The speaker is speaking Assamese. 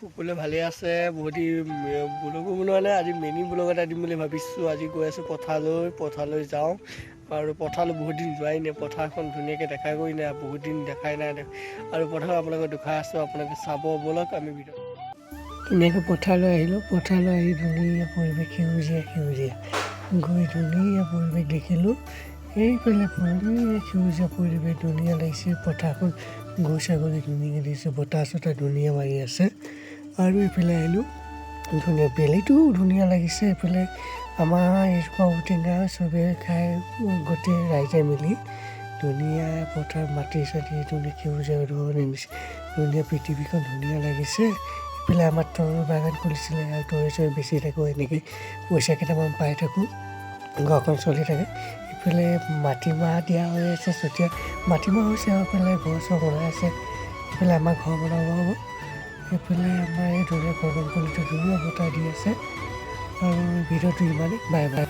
সকলোৱে ভালে আছে। বহুত ব্লগো বনোৱা নাই, আজি মিনি ব্লগ এটা দিম বুলি ভাবিছোঁ। আজি গৈ আছোঁ পথাৰলৈ যাওঁ আৰু পথাৰলৈ বহুত দিন যোৱাই নাই। পথাৰখন ধুনীয়াকৈ দেখাই গৈ নাই, বহুত দিন দেখাই নাই আৰু পথাৰ আপোনালোকে দেখাই আছোঁ। আপোনালোকে চাব ব'লক। আমি ভিডিঅ' ধুনীয়াকৈ পথাৰলৈ আহিলোঁ। পথাৰলৈ আহি ধুনীয়া পৰিৱেশ, সেউজীয়া গৈ ধুনীয়া পৰিৱেশ দেখিলোঁ। এইফালে সেউজীয়া পৰিৱেশ ধুনীয়া লাগিছে। পথাৰখন গৰু ছাগলী ধুনীয়াকৈ দিছে, বতাহ চতাহ ধুনীয়া মাৰি আছে। আৰু এইফালে আহিলোঁ, ধুনীয়া বেলিটো ধুনীয়া লাগিছে। এইফালে আমাৰ এজোপা ঔটেঙা চবে খাই, গোটেই ৰাইজে মিলি ধুনীয়া পথাৰ মাটি চাটি ধুনীয়া সেউজীয়া ধৰণে নিছে। ধুনীয়া পৃথিৱীখন ধুনীয়া লাগিছে। এইফালে আমাৰ তৰুৰ বাগান খুলিছিলে আৰু তৰে চৰে বেচি থাকোঁ, এনেকৈ পইচা কেইটামান পাই থাকোঁ, ঘৰখন চলি থাকে। এইফালে মাটিমাহ দিয়া হৈ আছে, চতিয়া মাটিমাহ হৈছে আৰু এইফালে ঘৰ চৰ বনাই আছে। এইফালে আমাৰ ঘৰ বনাব হ'ব। এইফালে আমাৰ এই ধুনীয়া গৰম কৰিটো ধুনীয়া বতাহ দি আছে। আৰু ভিডিঅ'টো ইমানেই, বাই বাই।